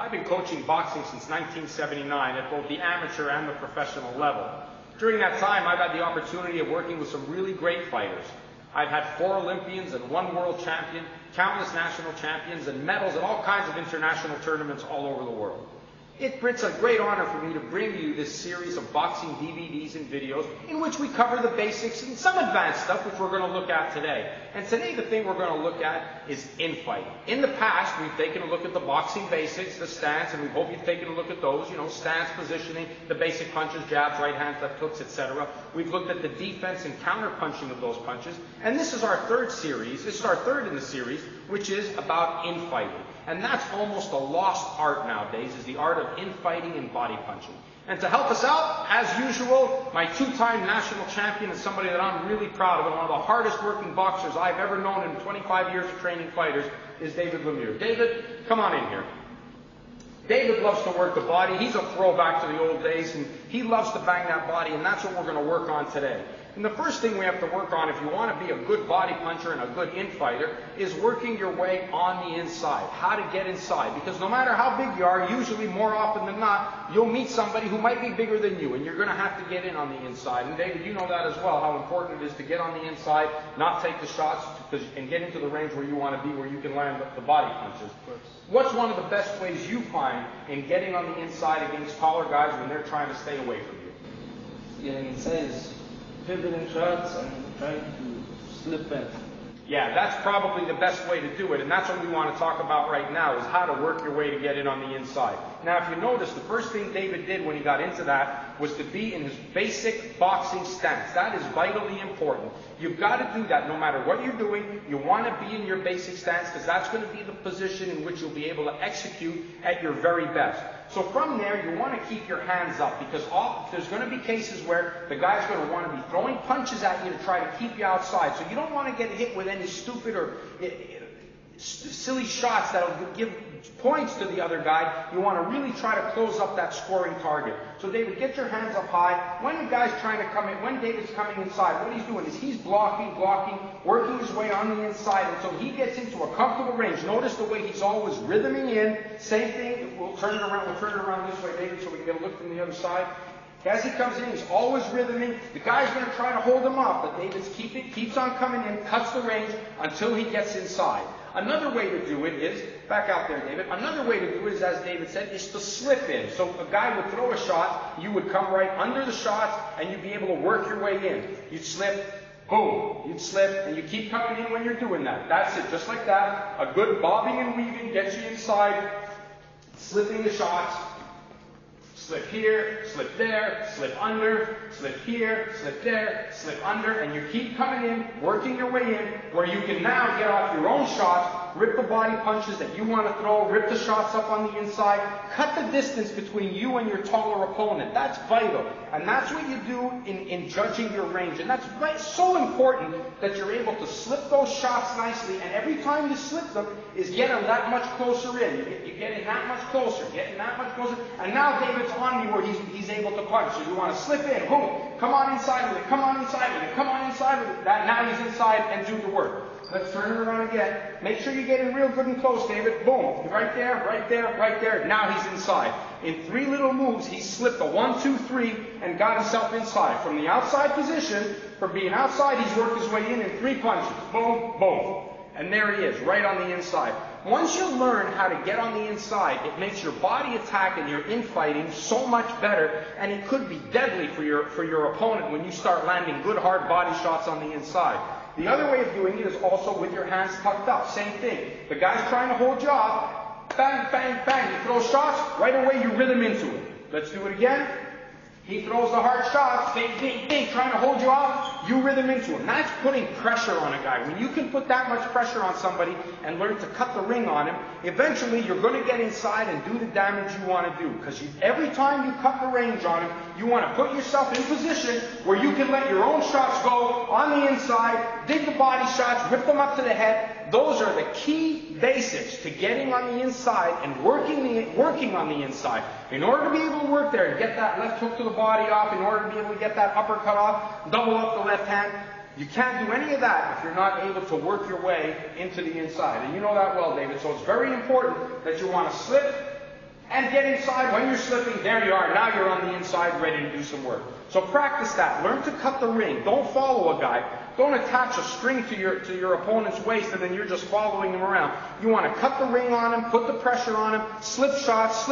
I've been coaching boxing since 1979 at both the amateur and the professional level. During that time, I've had the opportunity of working with some really great fighters. I've had 4 Olympians and 1 world champion, countless national champions, and medals at all kinds of international tournaments all over the world. It's a great honor for me to bring you this series of boxing DVDs and videos in which we cover the basics and some advanced stuff which we're going to look at today. And today the thing we're going to look at is infighting. In the past, we've taken a look at the boxing basics, the stance, and we hope you've taken a look at those, stance, positioning, the basic punches, jabs, right hands, left hooks, etc. We've looked at the defense and counter punching of those punches. And this is our third in the series, which is about infighting. And that's almost a lost art nowadays, is the art of infighting and body punching. And to help us out, as usual, my 2-time national champion and somebody that I'm really proud of, and one of the hardest working boxers I've ever known in 25 years of training fighters, is David Lumineer. David, come on in here. David loves to work the body. He's a throwback to the old days, and he loves to bang that body, and that's what we're going to work on today. And the first thing we have to work on if you want to be a good body puncher and a good infighter is working your way on the inside, how to get inside. Because no matter how big you are, usually more often than not, you'll meet somebody who might be bigger than you, and you're going to have to get in on the inside. And David, you know that as well, how important it is to get on the inside, not take the shots, and get into the range where you want to be, where you can land the body punches. What's one of the best ways you find in getting on the inside against taller guys when they're trying to stay away from you? Getting inside is pivoting shots and trying to slip in. Yeah, that's probably the best way to do it, and that's what we want to talk about right now, is how to work your way to get in on the inside. Now, if you notice, the first thing David did when he got into that was to be in his basic boxing stance. That is vitally important. You've got to do that no matter what you're doing. You want to be in your basic stance because that's going to be the position in which you'll be able to execute at your very best. So from there, you want to keep your hands up because there's going to be cases where the guy's going to want to be throwing punches at you to try to keep you outside. So you don't want to get hit with any stupid or silly shots that'll give points to the other guy. You want to really try to close up that scoring target. So David, get your hands up high. When the guy's trying to come in, when David's coming inside, what he's doing is he's blocking, working his way on the inside until he gets into a comfortable range. Notice the way he's always rhythming in. Same thing. We'll turn it around this way, David, so we can get a look from the other side. As he comes in, he's always rhythming. The guy's going to try to hold him off, but David keeps on coming in, cuts the range until he gets inside. Another way to do it is, back out there, David, another way to do it is, as David said, is to slip in. So a guy would throw a shot, you would come right under the shots, and you'd be able to work your way in. You'd slip, boom, you'd slip, and you keep coming in when you're doing that. That's it, just like that. A good bobbing and weaving gets you inside, slipping the shots. Slip here, slip there, slip under, slip here, slip there, slip under, and you keep coming in, working your way in, where you can now get off your own shots, rip the body punches that you want to throw, rip the shots up on the inside, cut the distance between you and your taller opponent. That's vital. And that's what you do in judging your range. And that's so important that you're able to slip those shots nicely, and every time you slip them is getting that much closer in. You're getting that much closer, and now David's on me where he's able to punch. So you want to slip in, boom, come on inside with it, come on inside with it, come on inside with it. Now he's inside and do the work. Let's turn it around again. Make sure you get in real good and close, David. Boom. Right there, right there, right there. Now he's inside. In 3 little moves, he slipped a 1, 2, 3 and got himself inside. From the outside position, from being outside, he's worked his way in 3 punches. Boom, boom. And there he is, right on the inside. Once you learn how to get on the inside, it makes your body attack and your infighting so much better, and it could be deadly for your opponent when you start landing good hard body shots on the inside. The other way of doing it is also with your hands tucked up. Same thing. The guy's trying to hold you off. Bang, bang, bang. You throw shots, right away you rhythm into it. Let's do it again. He throws the hard shots, ding, ding, ding, trying to hold you off, you rhythm into him. That's putting pressure on a guy. When you can put that much pressure on somebody and learn to cut the ring on him, eventually you're going to get inside and do the damage you want to do. Because every time you cut the range on him, you want to put yourself in position where you can let your own shots go on the inside, dig the body shots, rip them up to the head. Those are the key basics to getting on the inside and working on the inside. In order to be able to work there and get that left hook to the body off, in order to be able to get that uppercut off, double up the left hand, you can't do any of that if you're not able to work your way into the inside. And you know that well, David. So it's very important that you want to slip, And get inside. When you're slipping, there you are. Now you're on the inside, ready to do some work. So practice that. Learn to cut the ring. Don't follow a guy. Don't attach a string to your opponent's waist and then you're just following him around. You want to cut the ring on him, put the pressure on him, slip shots,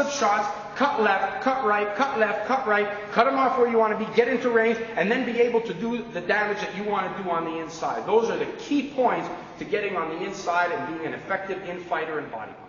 cut left, cut right, cut left, cut right, cut him off where you want to be, get into range, and then be able to do the damage that you want to do on the inside. Those are the key points to getting on the inside and being an effective infighter in bodybuilding.